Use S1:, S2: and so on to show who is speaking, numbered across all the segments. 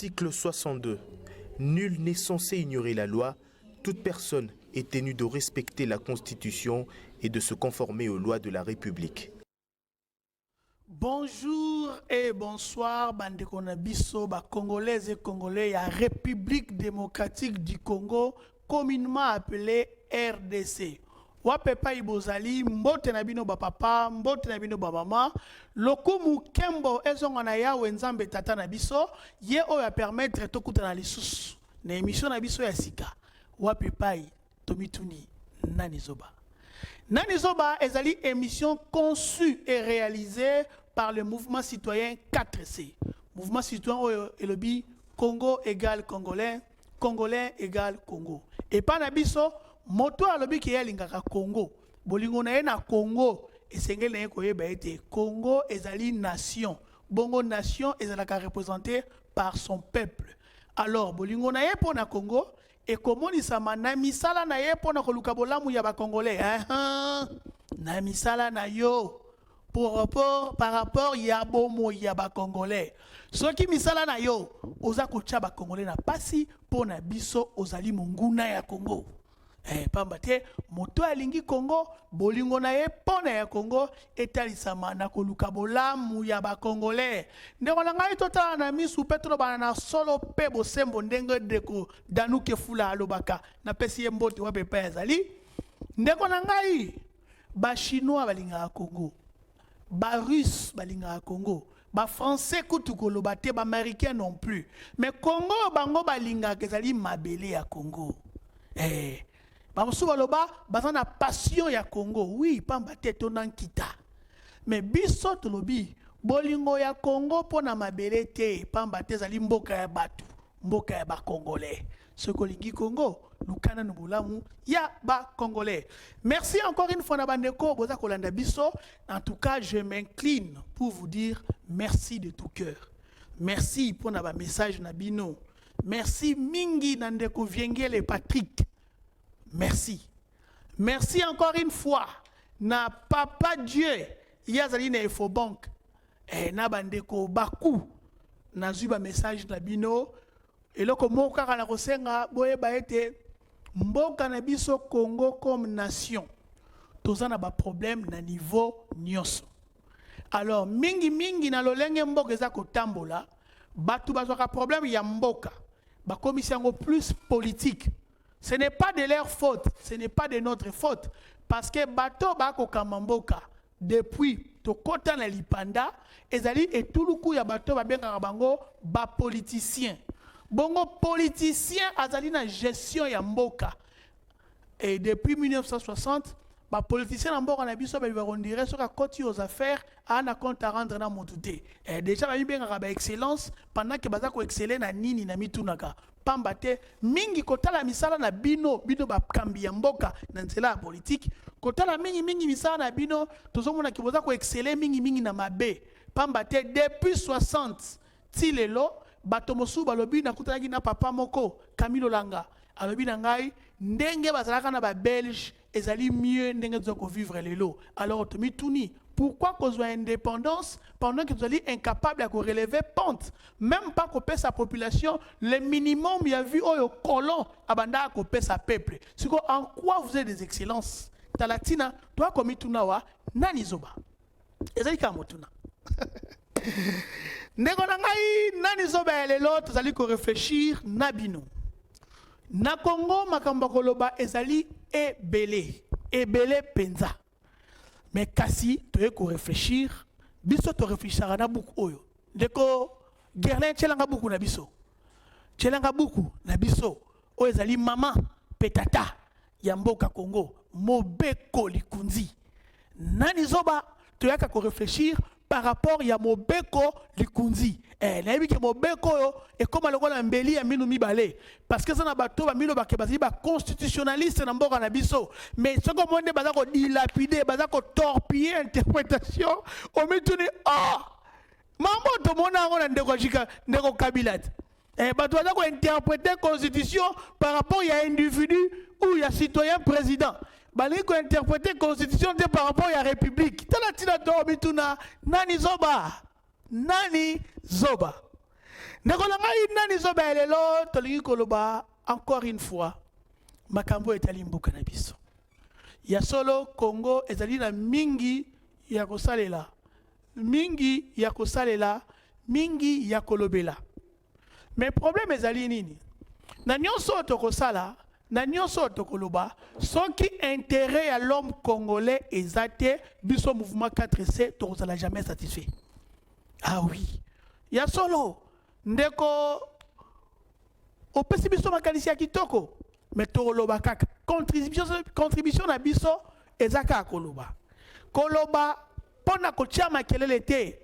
S1: Article 62. Nul n'est censé ignorer la loi. Toute personne est tenue de respecter la Constitution et de se conformer aux lois de la République.
S2: Bonjour et bonsoir, bandeko na biso, ba Congolaises et Congolais, la République démocratique du Congo, communément appelée RDC. Wapepa ibozali, mbote na bino ba papa, mbote na bino ba mama, lokumu kembo ezonga na ya wenzambe tata na biso, ye oya permettre tokuta na lisusu, na émission na biso ya sika, wapepa tomituni nani zoba. Nani Zoba ezali émission conçue et réalisée par le mouvement citoyen 4C. Mouvement citoyen elobi Congo égale Congolais, Congolais égale Congo. Et pas na biso moto alobi ki yalingaka Congo. Bolingo na ye na Congo esengeli na ye koyeba ete Congo ezali nation. Bongo nation ezalaka représentée par son peuple. Alors bolingo na ye pona Congo et comment il na misala na ye pona koluka bolamu ya ba Congolais na misala na yo par rapport ya bomo ya ba Congolais soki misala na yo oza kocha ba Congolais na pasi pona biso ozali monguna ya Congo pamba te moto alingi Congo bolingo na ye pona ya Congo etalisama na koluka bolamu ya ba Congolais ndeko na ngai totala na misu petro bana na solo pe bosembo ndenge deko danuke fula alobaka na pesi ye mbote wa pepa ezali ndeko na ngai ba chinois balinga Congo ba russe balinga Congo ba français kutu koloba te ba américain non plus mais Congo bango balinga ezali mabele ya Congo Bamosu baloba bazana passion ya Congo oui pamba te tonan kita mais biso tolobi bolingo ya Congo pona mabele te pamba te zali mboka ya batu mboka ya ba Congolais ce kolingi Congo lukana nubulamu ya ba Congolais. Merci encore une fois na bandeko boza kolanda biso. En tout cas je m'incline pour vous dire merci de tout cœur. Merci pour na ba message na bino. Merci mingi na ndeko Viengele Patrick. Merci. Merci encore une fois. Na Papa Dieu, yazali na Infobank. Na bandeko Baku. Na zuba message na bino. Et loko moka kana kosenga boye ba ete mboka na biso Congo comme nation. Tozana ba problème na niveau nyonso. Alors mingi na lolenge mboka eza kotambola, batu bazwaka problème ya mboka. Ba commission plus politique. Ce n'est pas de leur faute, ce n'est pas de notre faute. Parce que bato bako kamamboka, depuis tokota na lipanda, ezali etuluku ya bato babenga bango ba politicien. Bongo politicien azali na gestion ya mboka. Et depuis 1960, ba politicien na mboka na biso ba rondire soka koti aux affaires ana compte à rendre na motuté. Et déjà ba benga ba excellence pendant que bazako exceller na nini na mitunaka. Pambate mingi kotala misala na bino ba kambi ya mboka na nzela ya politique kotala mingi misala na bino tozomona kiboza ko exceller mingi na mabe pambate depuis 60 tilelo bato mosu balobi na kutalaki na papa moko Camilo Langa alobi na ngai ndenge bazalaka na ba belge ezali mieux ndenge zoko vivre lelo alors to mituni pourquoi cause indépendance pendant que vous allez incapable à relever pente même pas couper sa population le minimum il y a vu au colon abanda à couper sa peuple c'est quoi en quoi vous êtes des excellences talatina toi comme tunawa nani zoba ezali kamotuna ndeko na ngai nani zoba lelo tozali ko réfléchir na bino na Congo makambo koloba ezali ebele penza. Mais kasi tu ko réfléchir biso to réfléchira na buku oyo ndeko Gerlin tchelanga buku na biso tchelanga buku na biso oyo ezali mama petata ya mboka Congo Mobeko Likunzi nani zoba to yaka ko réfléchir par rapport ya Mobeko Likunzi nayebi ke Mobeko yo ekoma lokola mbeli ya minu mibale parce que ça na bato ba milo bakebasi ba constitutionnaliste na mboka na biso mais soko monde baza ko dilapider baza ko torpiller interprétation o mituni mambo to mona ngona ndeko jika ndeko Kabila bato baza ko interpréter constitution par rapport ya individu ou ya citoyen président bali ko interpréter constitution par rapport ya république tala tina to mituna nani zoba ndekolanga nani zo baelelo tolingi koloba encore une fois makambo etali mboka na biso ya solo Congo ezali na mingi ya kosalela mingi ya kosalela mingi ya kolobela mais problème ezali nini na nyonso tokosala na nyonso tokoloba soki intérêt à l'homme congolais ezate biso mouvement 4C tokozala jamais satisfait. Ah oui ya solo ndeko opesi biso makanisi ya kitoko mais tokoloba kaka contribution na biso ezaka koloba koloba pona kotia makelele te.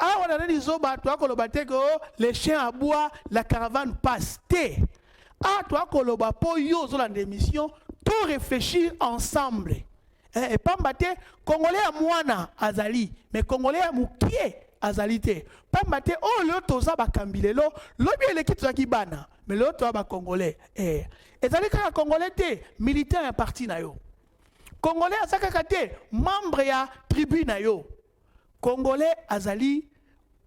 S2: Ah, on a dit que les chiens aboient, la caravane passe. Ah, toi, Koloba, pour yo, dans l'émission, tout réfléchir ensemble. Et pas mbate, Congolais à Mouana, Azali, mais Congolais à Moukié, Azalité. Pas mbate, oh, le toza ba kambilelo, l'obi l'équipe de Kibana, mais l'autre toza ba Congolais. Et ça dit que Congolais, militaire un parti na yo. Congolais à Sakakate, membre ya tribu na yo. Congolais azali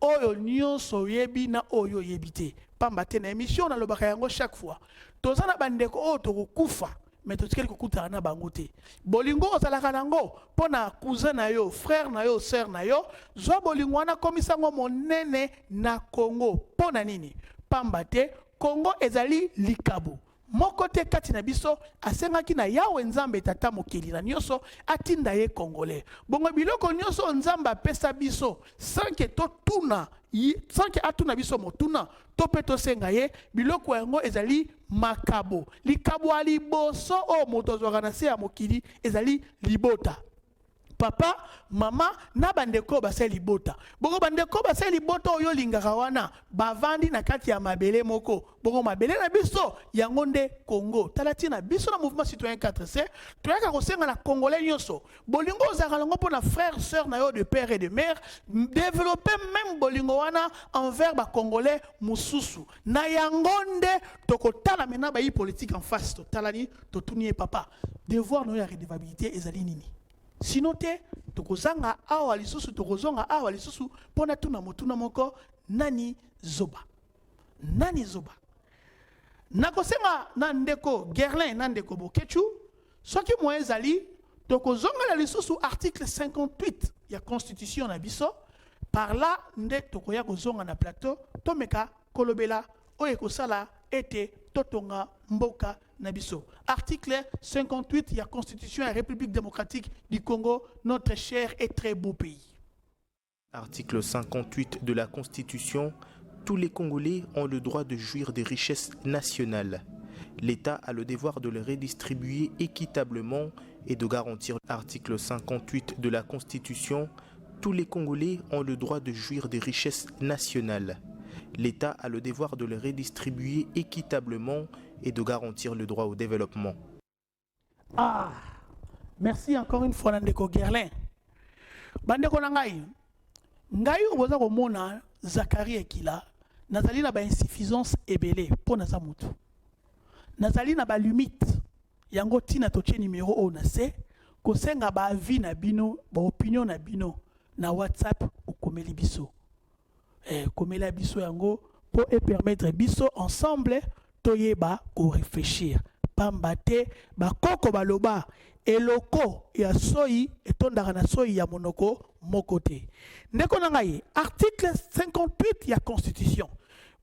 S2: oyo nyonso yebi na oyo yebite pamba te na émission na lobaka yango chaque fois tozana bandeko oyo tokokufa mais totikeli kokutana na bango te bolingo ozalaka nango pona cousin na yo frère na yo sœur na yo zwa bolingo wana komisango monene na Congo pona nini pamba te Congo ezali likabo moko te kati na biso asengaki na yawe nzambe tata mokeli na nyonso atinda ye congolais bongo biloko nyonso nzambe apesa biso sans que atuna biso motuna to pe tosenga ye biloko yango ezali makabo likabo aliboso o moto azwaka na se ya mokili ezali libota papa mama na bandeko basali libota bongo bandeko basali libota oyo lingaka wana bavandi na kati ya mabele moko bongo mabele na biso yango nde Congo talati na biso na mouvement citoyen 4C toyaka kosenga na congolais nyonso bolingo ozaka lango pona frère sœur na yo de père et de mère développer même bolingo wana envers ba congolais mususu na yango nde tokotala mena ba politique en face totalani totuni papa devoir no ya redevabilité ezali nini. Sinon te tokozanga awa lisusu tokozonga awa lisusu pona tuna motuna moko nani zoba nakosenga na ndeko Gerlin na ndeko Bokechu soki mo ezali tokozonga la lisusu article 58 ya constitution na biso par là nde tokoya kozonga na plateau tomeka kolobela oye kosala ete totonga mboka nabiso. Article 58 de la Constitution de la République démocratique du Congo, notre cher et très beau pays.
S1: Article 58 de la Constitution, tous les Congolais ont le droit de jouir des richesses nationales. L'État a le devoir de les redistribuer équitablement et de garantir. Article 58 de la Constitution, tous les Congolais ont le droit de jouir des richesses nationales. L'État a le devoir de les redistribuer équitablement et de garantir le droit au développement.
S2: Ah, merci encore une fois, Nandeko Gerlin. Bandeko Nangai, Ngai oboza komona Zakari Ekila, nazali na ba insuffisance ebele pour naza mutu. Nazali na ba limite, yango tina toche numéro o na se, kosenga ba avis na bino, ba opinion na bino, na WhatsApp ou komeli biso. Komela biso yango pour permettre biso ensemble toyeba ko réfléchir pambate ba koko baloba eloko ya soyi etondaka na soyi ya monoko mokote ndeko na ngai article 58 ya constitution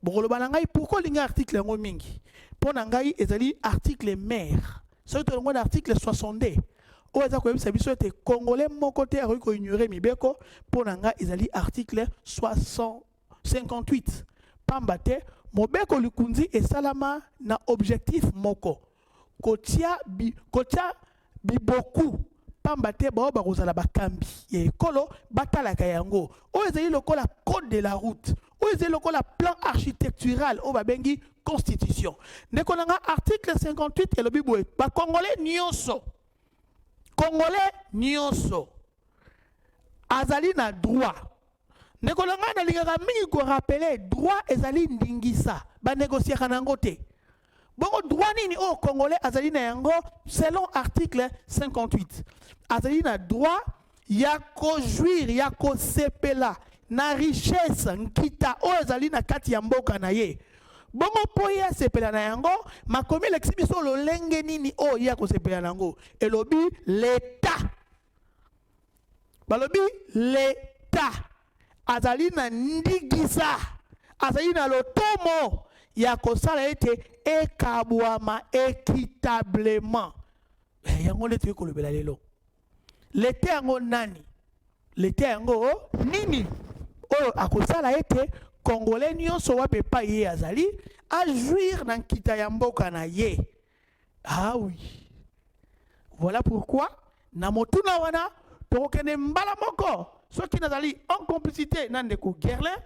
S2: bokoloba na ngai pourquoi linga article yango mingi pona ngai ezali article mère soki tolongo na article 62 o eza koyebisa biso ete congolais mokote akoki ko ignorer mibeko pona ngai ezali article 58 pambate mobeko likunzi esalama na objectif moko kotia biboku pambate bao bakozala bakambi ya ekolo batalaka yango o ezali lokola code de la route o ezali lokola plan architectural o babengi constitution ndeko nanga article 58 elobi boye ba congolais nyonso azali na droit ndeko nanga na lingaka mingi ko rappeler droit ezali ndingisa ba négocier nango te bongo droit nini o congolais azali na yango selon article 58 azali na droit ya ko jouir ya ko sepela na richesse nkita oyo ezali na kati ya mboka na ye bongo po ye asepela na yango makomi elakisi biso lolenge nini oyo ye akosepela na yango elobi l'état balobi l'état azali na ndigisa azali na lotomo ya kosala ete ekabwama équitablement yango nde toyei kolobela lelo l'état yango nani l'état yango nini oyo akosala ete congolais nyonso wapi epai ye azali ajuire na nkita ya mboka na ye. Ah oui, voilà pourquoi na motuna wana tokokende mbala moko soki nazali en complicité na ndeko Gerlin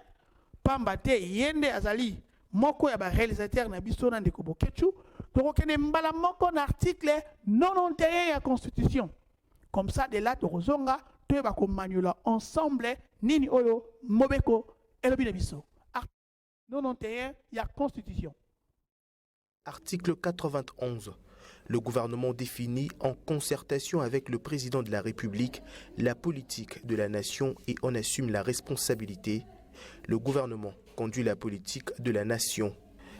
S2: pamba te yende azali moko ya baréalisateur na biso na ndeko Bokechu tokokende mbala moko na article 91 ya constitution. Comme ça de là tokozonga toyeba komaniola ensemble nini oyo mobeko elobi na biso. 91 ya constitution.
S1: Article 91. Le gouvernement définit en concertation avec le président de la République la politique de la nation et en assume la responsabilité. Le gouvernement conduit la politique de la nation.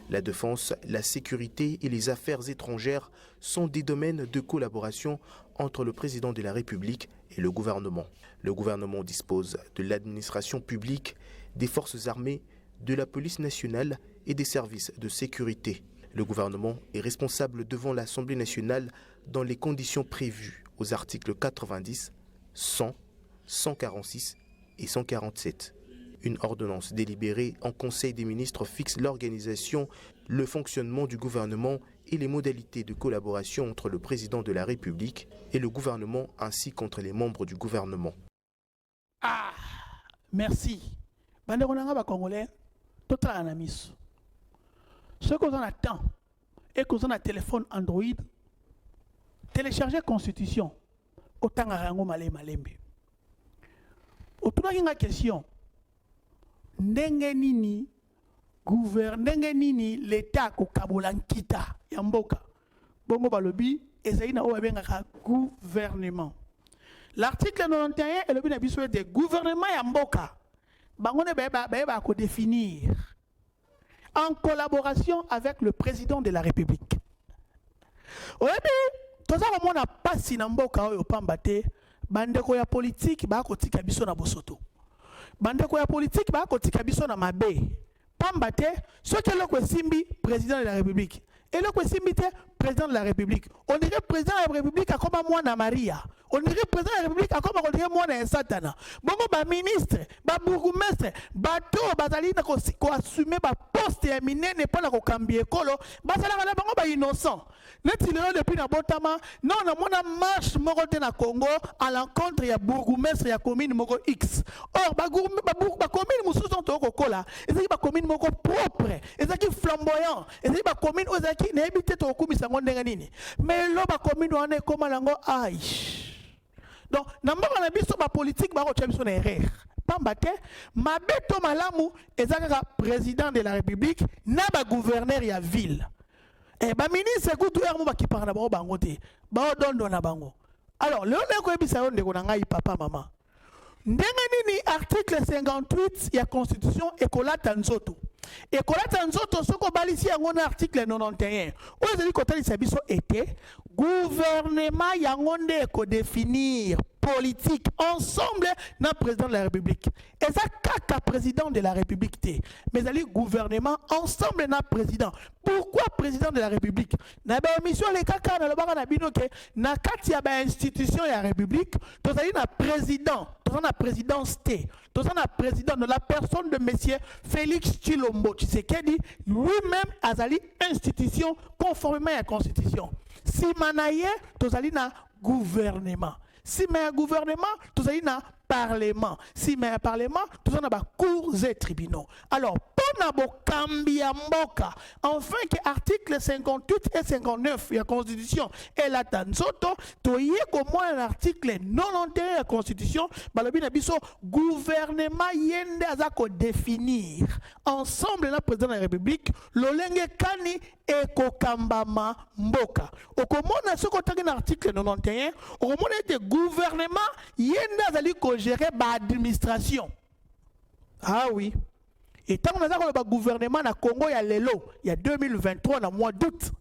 S1: La défense, la sécurité et les affaires étrangères sont des domaines de collaboration entre le président de la République et le gouvernement. Le gouvernement dispose de l'administration publique, des forces armées, de la police nationale et des services de sécurité. Le gouvernement est responsable devant l'Assemblée nationale dans les conditions prévues aux articles 90, 100, 146 et 147. Une ordonnance délibérée en Conseil des ministres fixe l'organisation, le fonctionnement du gouvernement et les modalités de collaboration entre le président de la République et le gouvernement ainsi qu'entre les membres du gouvernement.
S2: Ah, merci. Bande konanga ba Congolais, total anamis. Ce qu'on a temps et qu'on a téléphone Android, télécharger Constitution, autant à rango malembe. Autour d'une question. Ndenge nini l'état ko kabola nkita ya mboka bongo balobi ezali na oyo bengaka gouvernement. L'article 91 elobi na biso de gouvernement ya mboka bango ne ba ko définir en collaboration avec le président de la République. Oyebi toza ko mona pasi na mboka oyo pamba te bandeko ya politique ba ko tika biso na bosoto. Bandeko ya politique ba kotika biso na mabe pamba te soki eloko esimbi président de la République eloko esimbi te président de la République on dirait président de la République akoma mwana Maria on dirait président de la République akoma on dirait mwana ya Satana bongo ba ministre ba bourgmestre bato bazali na ko assumer ba poste ya minene pona ko kambie ekolo bazala na bango ba innocent neti lelo depuis na botama non na mona marche moko te na Congo à l'encontre ya bourgmestre ya commune moko X. Or ba commune mususu to ko kola ezaki ba commune moko propre ezaki flamboyant ezaki ba commune ezaki na ebité to kumisa ngo ndenga nini mais lo ba commune wana ekoma nango ai. Donc na mboka na biso ba politique ba ko tia biso na erreur pamba te mabeto malamu ezaka président de la République na ba gouverneur ya ville. Eh ba ministre kutu ya mo ba kipanga na bango te ba odondo na bango. Alors le on ko ebisa yo ndeko na ngai papa mama. Ndenge nini article 58 ya constitution ekolata nzoto. Ekolata nzoto soko balisi yango na article 91. Oyo ezali kotalisa biso ete gouvernement yango nde ko définir politique ensemble na président de la République. Et ça kaka président de la République té. Mais ali gouvernement ensemble na président. Pourquoi président de la République? Na ba émission les kaka na lobaka na bino ke na kati ya ba institution ya République, tozali na président, tozali na présidence té. Tozali na président de la personne de monsieur Félix Tshilombo Tshisekedi, lui-même azali institution conformément à la constitution. Si manaye tozali na gouvernement. Si mais un gouvernement, tout ça y a parlement. Si mais un parlement, tout ça y a cours et tribunaux. Alors, pour nabo kambia mboka, enfin que article 58 et 59 de la Constitution et la tanzoto, to y est comme un article 91 de la Constitution, balobi na biso gouvernement yende azako définir ensemble na président de la République, lolenge kani eko kambama mboka. Okomona ce côté de l'article 91, okomona te gouvernement yende azali ko gérer ba administration. Ah oui. Et tant que nous avons le gouvernement na Congo, il y a lelo, il y a 2023, dans le mois d'août,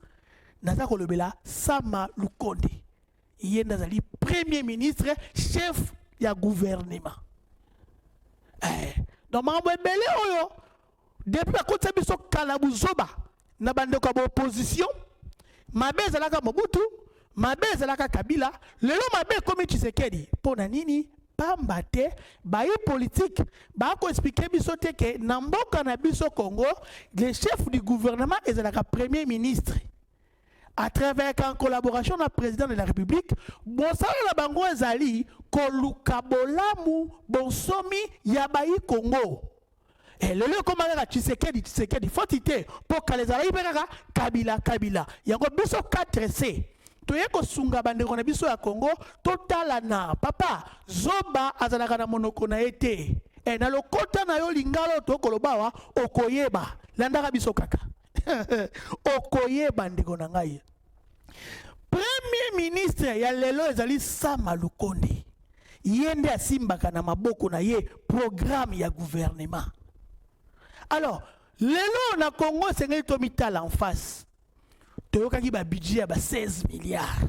S2: nous avons le Sama Lukonde. Il est le premier ministre, chef du gouvernement. Donc, depuis la côte de Kalabuzoba, nous avons l'opposition, Mabe Zalaka Mobutu, Mabe Zalaka Kabila, lelo Mabe comme Tshisekedi. Pour Nanini, Pambate, baye politique, ba ko expliquer biso te que na mboka na biso Congo, le chef du gouvernement est le premier ministre. À travers en collaboration avec le président de la République, bosala la bango ezali koluka bolamu bonsomi ya bayi Congo. Et le lieu comme la Tshisekedi, faut quitter pour que les Alaïs Kabila. Yango biso 4C. Toye ko sunga bandeko na biso ya Congo totala na papa zoba azalaka na monoko na ete e na lokota na yo lingalo to kolobawa okoyeba landaka biso kaka okoyeba ndeko na ngai. Premier ministre ya lelo ezali Sama Lukonde yende asimbaka na maboko na ye programme ya gouvernement. Alors lelo na Congo sengeli to mitala en face. Il y a un budget de 16 milliards.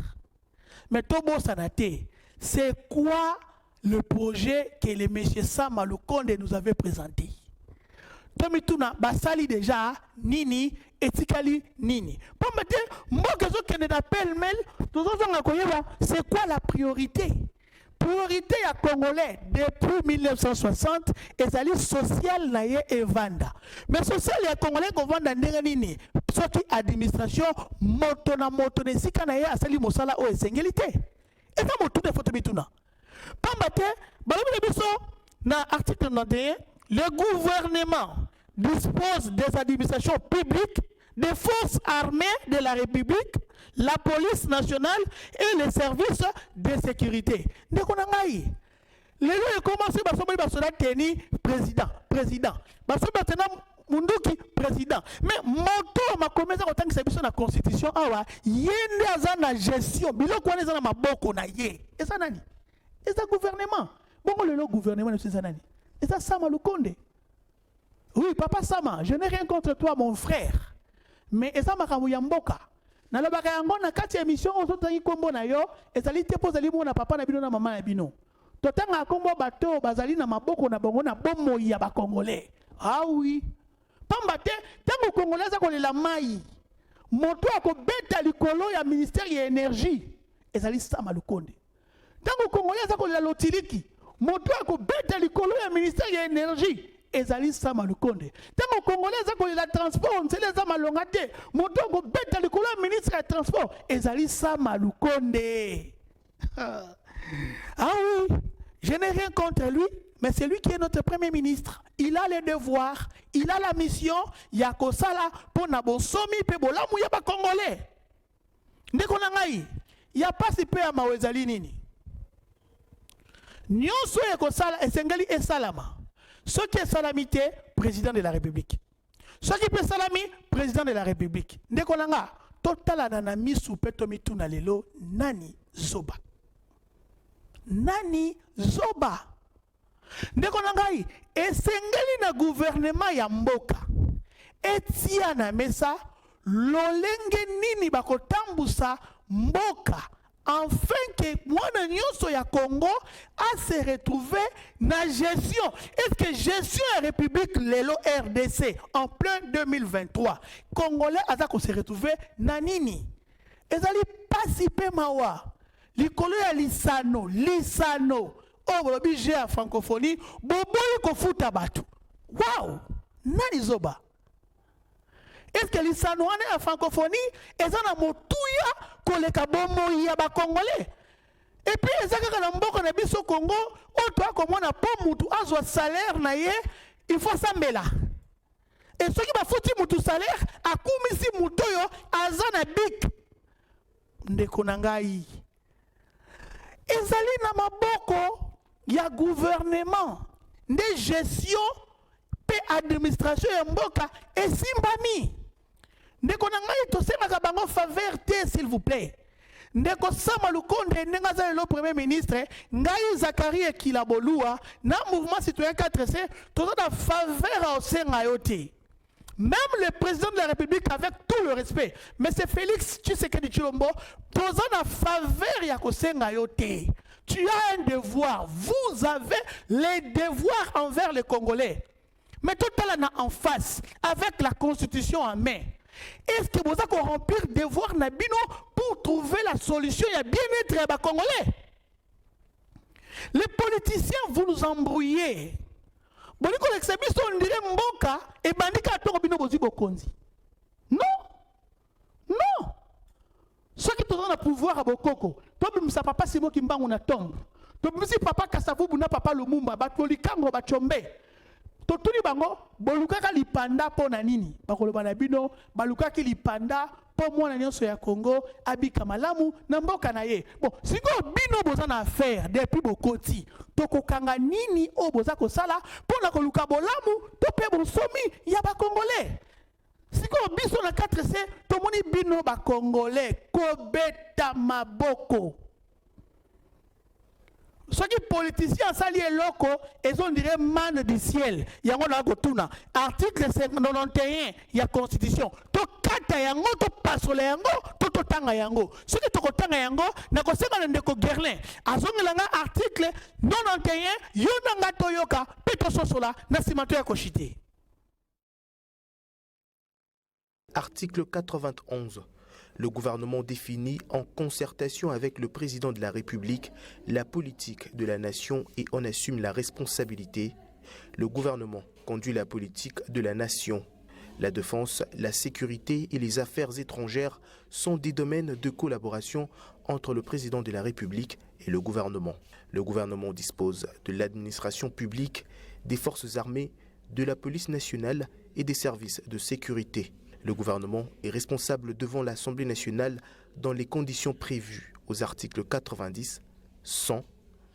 S2: Mais Tobo Sanate, c'est quoi le projet que le monsieur Sama Lukonde nous avait présenté? Tomituna, Basali déjà, Nini, Etikali, Nini. Pour c'est quoi la priorité? Priorité à Congolais depuis 1960 et ça social naie et vanda. Mais social et Congolais qu'on vend dans nini sorti administration moto na sika naie asali mosala o esengilité. Et ça moto de photo bituna. Pambate balobile biso na article 91 le gouvernement dispose des administrations publiques, des forces armées de la République, la police nationale et les services de sécurité. Ndekonangai. Les lois commencent par se tenir président. Munduki président. Mais moto ma commencé en tant que service de la constitution awa yende azana gestion. Bilo kwa neza na maboko na ye. Et ça nani? Et ça gouvernement. Bon le gouvernement de ça nani? Et ça Sama Lukonde. Oui, papa Sama, je n'ai rien contre toi mon frère. Mais et ça makamu ya mboka. Na lobaka yango na kati émission ozotangi kombo na yo ezali te pozali mona papa na bino na mama na bino totanga kombo bato bazali na maboko na bango na bomo ya ba congolais. Ah oui, pamba te tango congolais za kolela mai moto akobeta likolo ya ministère ya énergie ezali Sama Lukonde. Tango congolais za kolela lotiliki moto akobeta likolo ya ministère ya énergie ezali Sama Lukonde. Tango congolais za kolela transport nsele za malonga te moto ko beta likolo ministre ya transport ezali Sama Lukonde. Ah oui, je n'ai rien contre lui, mais c'est lui qui est notre premier ministre. Il a les devoirs, il a la mission ya kosala pour na bosomi pe bolamu ya ba congolais. Ndeko na ngai, ya pasi pe ya mawezali nini? Nyonso ya kosala esengeli esalama. Ce qui est salamité, président de la République. Ce qui est salami, président de la République. Ndekolanga, total ananami soupeto mituna lelo, nani zoba. Nani zoba. Ndekolanga, esengeli na gouvernement ya mboka. Etia na mesa, lolenge nini bakotambusa mboka. Enfin que mwana nyonso ya Congo a se retrouvé na gestion. Est-ce que gestion la République lelo RDC en plein 2023 Congolais a se retrouvé na nini? Ezali pasi pe mawa. Likolo ya lisano. Oh bolobi j'ai à francophonie, boboyi ko futa batu. Wow! Nani zoba? Est-ce que lisano ane a francophonie ezana motuya koleka bomo ya ba congolais? Et puis ezaka na mboko na biso Congo oto akomona po mutu azwa salaire na ye il faut sambela. Et ceux qui ba futi mutu salaire akumisi mutu yo azana bik ndeko na ngai. Ezali na maboko ya gouvernement de gestion pe administration ya mboka esimbami. Ndeko na ngai tosenaka bango faveur te s'il vous plaît. ndeko Sama Lukonde nengaza le premier ministre ngai Zachary Kilabolua na mouvement citoyen 4C tout en faveur au Sengayote. Même le président de la République, avec tout le respect, mais c'est Félix Tshisekedi Tshilombo, posant en faveur ya Sengayote. Tu as un devoir, vous avez les devoirs envers les Congolais. Mais tout là en face, avec la constitution en main. Est-ce que vous avez remplir devoir nabino pour trouver la solution à bien-être des Congolais? Les politiciens, vous nous embrouillez. On dirait Mboka et Bandika Tongobino Bozibo Konzi. Non, non. Ceux qui ont le pouvoir à Bokoko, toi, ça papa Simo Kimbangu na tombe. Toi, si papa Kassavou Buna papa Lumumba, Batolikango Bachombe. Totuni bango, bolukaka lipanda po na nini? Bakoloba na bino, balukaki lipanda po mwana nyonso ya Congo, abika malamu na mboka na ye. Bon, siko bino boza na affaire depuis bokoti. Tokokanga nini o boza kosala po na koluka bolamu to pe bonsomi ya ba Congolais. Siko biso na 4C, tomoni bino ba Congolais kobeta maboko. Ceux qui politiciens s'allient locaux, ils ont dirait manne du ciel. Il y a un article 91, il y a constitution. To kata yango, to pasole yango, to tanga yango. Ceux qui to tanga yango, na koseka ndeko Gerlin. Azongelanga article 91, yonanga toyoka, peto sosola, na simato ya koshite.
S1: Article 91. Le gouvernement définit en concertation avec le président de la République la politique de la nation et en assume la responsabilité. Le gouvernement conduit la politique de la nation. La défense, la sécurité et les affaires étrangères sont des domaines de collaboration entre le président de la République et le gouvernement. Le gouvernement dispose de l'administration publique, des forces armées, de la police nationale et des services de sécurité. Le gouvernement est responsable devant l'Assemblée nationale dans les conditions prévues aux articles 90, 100,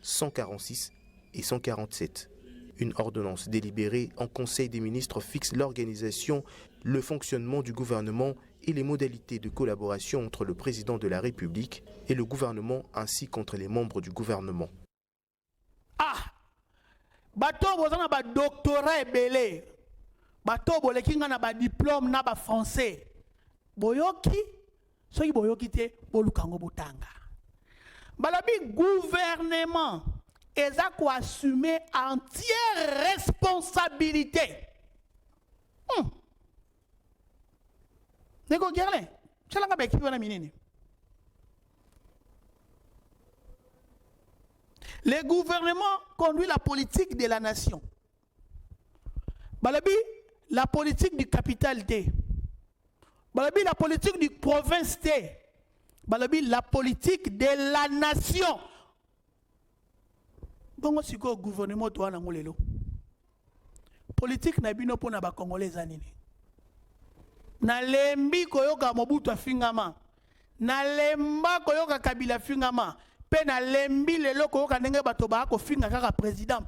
S1: 146 et 147. Une ordonnance délibérée en Conseil des ministres fixe l'organisation, le fonctionnement du gouvernement et les modalités de collaboration entre le président de la République et le gouvernement ainsi qu'entre les membres du gouvernement.
S2: Ah! Bato bozana ba doctorat belé. Bato bolekinga na ba diplôme na ba français. Boyoki, soki boyoki te bolukango botanga. Balabi gouvernement eza ko assumer entière responsabilité. Neko Gerlin, chalanga ba kiwa na minini. Le gouvernement conduit la politique de la nation. Balabi la politique du capital T. Balabi la politique du province T. Balabi la politique de la nation. Bongo siko gouvernement to wana ngolelo. Politique na bino pona ba Congolais anini. Na lembi koyoka Mobutu afingama. Na lemba koyoka Kabila afingama. Pe na lembi lelo koyoka ndenge bato ba ko finga kaka président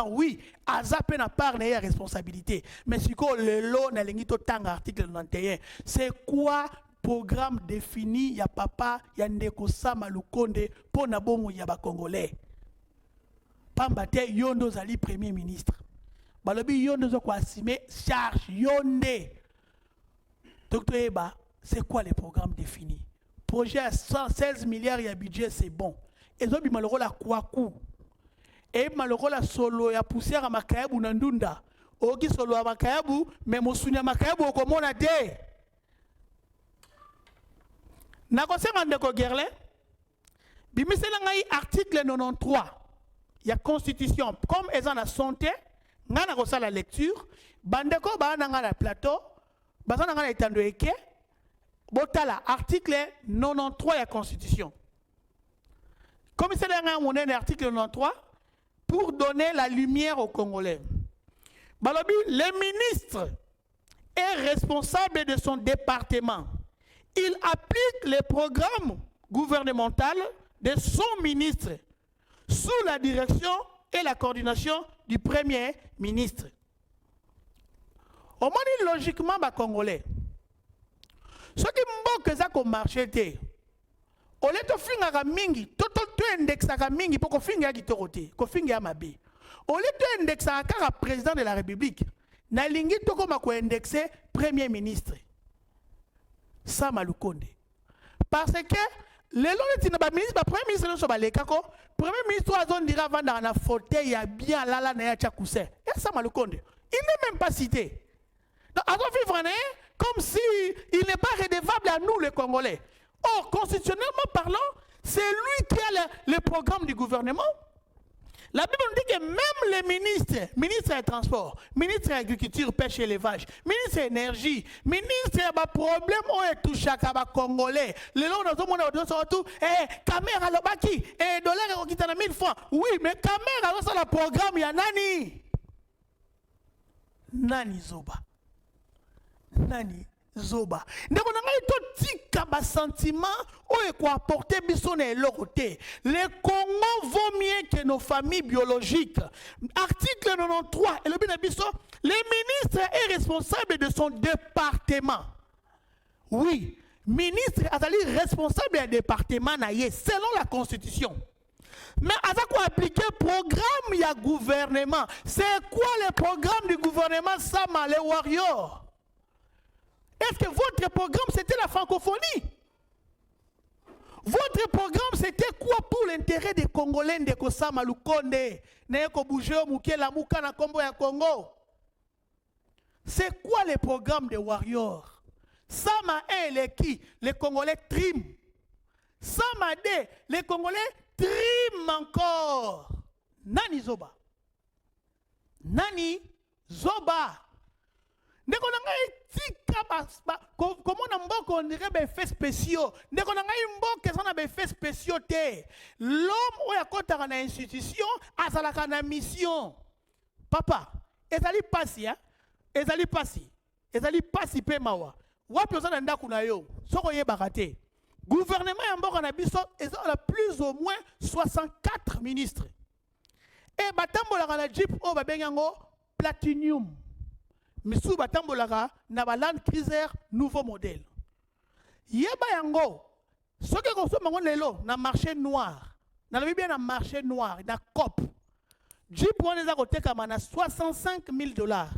S2: oui aza pe na part na ya responsabilité mais siko lelo na lengi to tanga article 91 c'est quoi programme défini ya papa ya ndeko Sama Lukonde pour na bongo ya ba Congolais pamba te yondo zali premier ministre balobi yondo zo ko assumer charge yonde docteur Eba c'est quoi les programmes définis? Projet à 116 milliards de budget, c'est bon. Et donc, il m'a la Kwaku. Et il m'a la solo ya poussière à Makayabu Nandunda. Ogi solo à Makayabu, mais mon sounia Makayabu au comment on a dit. N'a pas de Ndeko Gerlin. Bimiselangai article 93. Il y a constitution. Comme ils ont la santé, n'a pas la lecture. Bandeko ba n'a la plateau. Bazana n'a étendre eke. Botala, article 93 de la Constitution. Comme c'est l'article 93, pour donner la lumière aux Congolais. Balobi, le ministre est responsable de son département. Il applique les programmes gouvernementaux de son ministre sous la direction et la coordination du Premier ministre. Au moins, logiquement, les Congolais. Ce qui m'a que ça comme marché, Ole to finga mingi, to indexa mingi pour ko finga kitoko te, ko finga mabe. Ole to indexa ka président de la République. Na lingi to ko mako indexer premier ministre. Sama Lukonde. Parce que les gens qui ministre, premier ministre ne sont pas les kako. Premier ministre a zone dira vendre un fauteuil ya bien lala na ya tchakousé. Et Sama Lukonde. Il n'est même pas cité. Donc, à vivre comme si il n'est pas redevable à nous les Congolais. Or, constitutionnellement parlant, c'est lui qui a le programme du gouvernement. La Bible nous dit que même les ministres, ministre des Transports, ministre de l'Agriculture, Pêche et Élevage, ministre de l'Énergie, ministre de problème où est tout chaque Congolais. Les gens dans le monde surtout, caméra le baki, dollar qui t'en 1000 francs. Oui, mais caméra dans le programme, il y a nani. Nani Zoba. Nani Zoba. Donc on a tout tika ba sentiment ou quoi apporter bisone l'autre. Le Congo vaut mieux que nos familles biologiques. Article 93 et le binabiso, le ministre est responsable de son département. Oui, ministre est responsable du département selon la constitution. Mais à quoi appliquer le programme, il y a gouvernement. C'est quoi le programme du gouvernement Sama, les warriors? Est-ce que votre programme c'était la francophonie? Votre programme c'était quoi pour l'intérêt des Congolais de Kosama Lukonde, Neko Bougeo Mukela Mukana Kombo ya Congo? C'est quoi le programme des warriors? Sama 1, les qui? Les Congolais triment. Sama 2, les Congolais triment encore. Nani Zoba? Nani Zoba? Comment on dirait des faits spéciaux? Des faits spéciaux. L'homme ou a compté en institution, a la mission. Papa, ezali pasi, hein? Ezali pasi pe mawa. Wa personne nda kuna yo. Soko ye barate. Gouvernement en bord en abisso, ils ont plus ou moins 64 ministres. Et batambola la Jeep o babengango Platinum. Missou batambolaka na ba Land Cruiser nouveau modèle. Yeba yango ce que consomme on lelo na marché noir. Na lobi bien na marché noir na COP. Jeep on les a koteka na $65,000.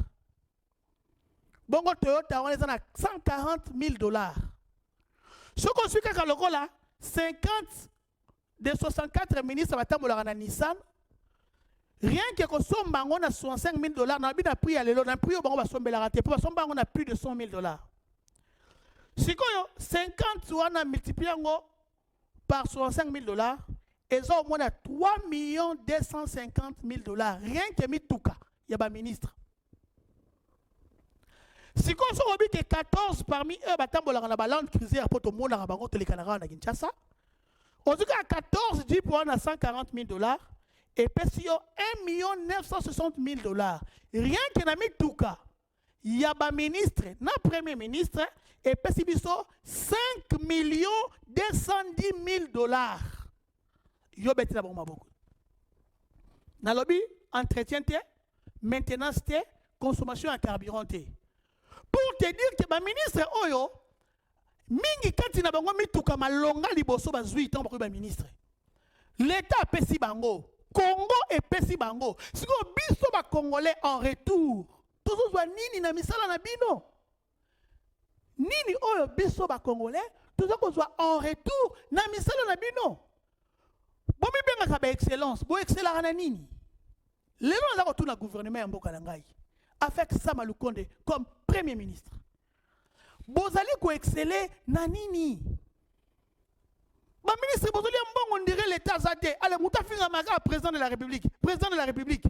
S2: Bongo Toyota on les a na $140,000. Ce qu'on suit kaka loko là 50 des 64 ministres batambolaka na Nissan. Rien que consomme bango na $65,000, na bi na prix à lelo na prix bango ba sombela raté pour somba bango na plus de $100,000. Si koyo 50 wana multiplié par $65,000, ils ont au moins $3,250,000 rien que mituka ya ba ministre. Si qu'on so obi que 14 parmi eux batambola na ba Land Cruiser pour to mona na bango to le Canada na Kinshasa. En tout cas 14 dit pour na $140,000. Et puis, $1,960,000. Rien que na mituka, il y a un ministre, na premier ministre, et puis $5,210,000. Yo beti na bongo beaucoup. Na lobby, entretien te, maintenance te, consommation en carburant te. Pour te dire que le ministre oyo, mingi kati na bongo mituka malonga liboso bazui tant pour le ministre. L'État a pesi bango. Congo et Pessi Bango. Si vous biso ba Congolais en retour, tous os nini na misala na bino. Nini oyo biso ba Congolais, tous os en retour na misala na bino. Bo mi benga ka ba excellence, bo excellence na nini. Lelo na ko tuna gouvernement ya mboka na ngai. Avec Sama Lukonde comme premier ministre. Bozali ko exceller na nini. Le ministre Bozoli Mbongo on dirait l'État Zate. Allez, Moutafinga Maga, président de la République. Président de la République.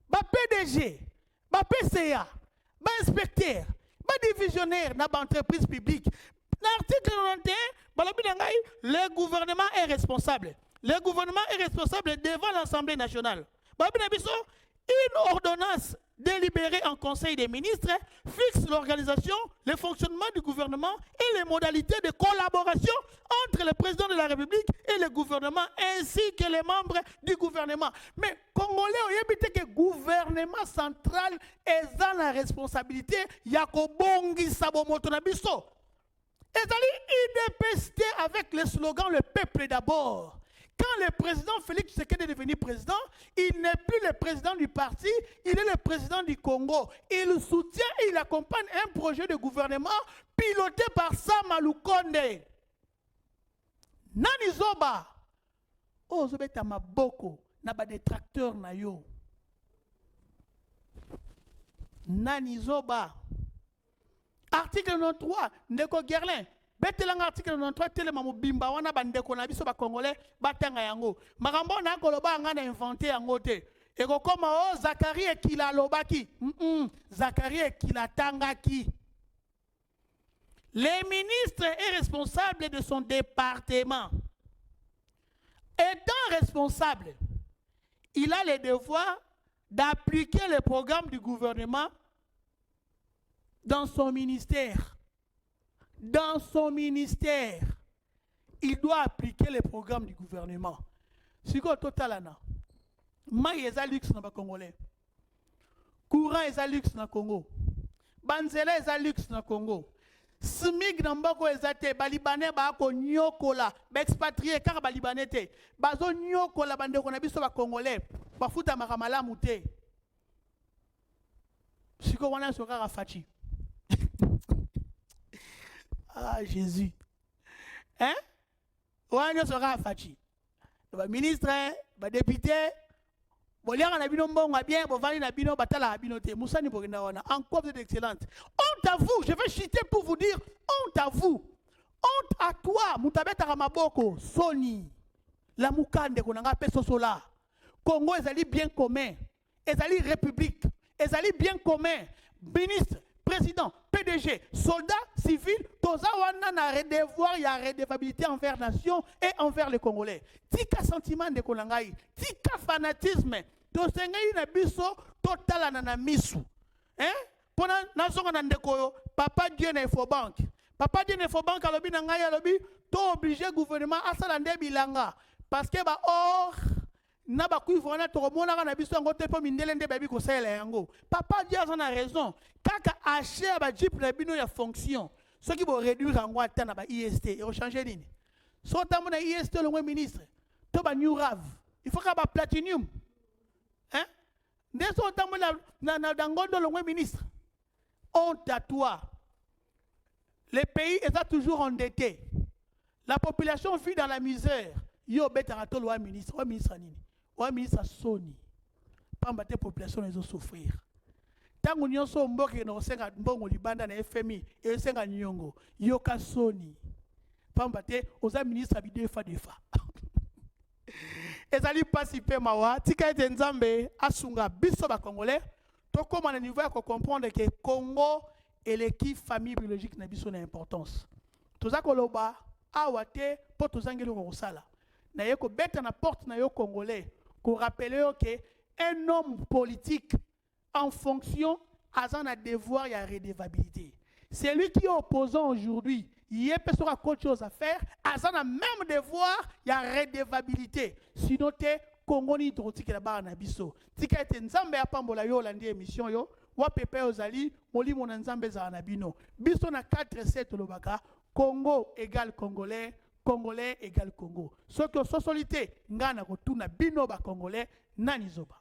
S2: Ba PDG, ba PCA, ba inspecteur, ba divisionnaire, na ba entreprise publique. L'article 91, le gouvernement est responsable. Le gouvernement est responsable devant l'Assemblée nationale. Une ordonnance délibérée en Conseil des ministres fixe l'organisation, le fonctionnement du gouvernement et les modalités de collaboration entre le président de la République et le gouvernement ainsi que les membres du gouvernement. Mais Congolais, on y que le gouvernement central est dans la responsabilité. Yakobongi Sabomoto Nabiso. Et il IDPST avec le slogan « Le peuple d'abord ». Quand le président Félix Tshisekedi est devenu président, il n'est plus le président du parti, il est le président du Congo. Il soutient et il accompagne un projet de gouvernement piloté par Sama Lukonde. Nani Zoba, oh Zobeta Maboko, naba détracteur na yo. Nani Zoba. Article 93, Ndeko Gerlin. Betelang article 93 telema mobimba wana bandeko na biso ba congolais batanga yango. Makambo na koloba ngana inventé yango te. Eko koma o Zakari ekila lobaki. Zakari ekila tangaki. Le ministre est responsable de son département. Étant responsable, il a le devoir d'appliquer le programme du gouvernement dans son ministère. Dans son ministère, il doit appliquer les programmes du gouvernement. Si vous totalana, maïs est à luxe dans le Congolais, courant est à luxe dans le Congo, banzela est à luxe dans le Congo, smig dans Mboko est à te, balibanais bako nyokola, expatrié car balibanais te, bazo nyokola bande konabiso ba Congolais, bafuta makamala mute. Si vous wana sokara fachi. Ah, Jésus. Hein? Ouanya sera fachi. Le ministre, le député, Bolian a bino mbongo bien, Bovani na bino batala abinote. Moussa ni bogenda wana. Encore vous êtes excellente. Honte à vous, je vais chuter pour vous dire, honte à vous. Honte à toi, Moutabeta Ramaboko, Sony, la Moukande konanga peso sola. Congo ezali bien commun. Ezali république. Ezali bien commun. Ministre, président, PDG, soldats, civils, toza wana na devoir ya redevabilité envers nation et envers les Congolais. Tika sentiment de konangai, tika fanatisme, to sengai na biso total na misu. Hein? Pona nazonga na ndekoyo, papa Dieu na Infobank. Papa Dieu na Infobank alobi na ngai alobi, to obligé gouvernement asala nde bilanga parce que ba or na ba kuivona to mona na biso ngo te po mindele nde babi ko sala yango. Papa Dieu a raison. Kaka acheter ba jeep na bino ya fonction. Ce qui va réduire en Guatemala na ba IST et au changer ligne. So tamo na IST le ministre. To ba new RAV. Il faut ka ba platinum. Hein? Nde so tamo na dangondo le ministre. Honte à toi. Le pays est toujours endetté. La population vit dans la misère. Yo betara to le ministre, o ministre nini? O ministre Sony. Pamba te population les souffrir. Tango nyonso mboke no senga mbongo libanda na FMI e senga nyongo yoka Sony. Pamba te oza ministre bi defa. Ezali pasipe mawa tika ete nzambe asunga biso ba congolais to koma na niveau ya ko comprendre que Congo et l'équipe famille biologique na biso na importance. Toza koloba awa te po tozangeli ko sala. Na yeko beta na porte na yo congolais ko rappeler que un homme politique en fonction à un devoir et à redevabilité. C'est lui qui est opposant aujourd'hui. Il y a autre chose à faire. À un même devoir et à redevabilité. Sinon, tu es Congo ni drotique la barre na biso. Tika ete nzambe apambola yo landi émission yo. Wa pepe ozali moli mon nzambe za na bino. Biso na 4-7 lobaka. Congo égale Congolais. Congolais égale Congo. Ce que socialité ngana ko tuna bino ba Congolais nani zoba.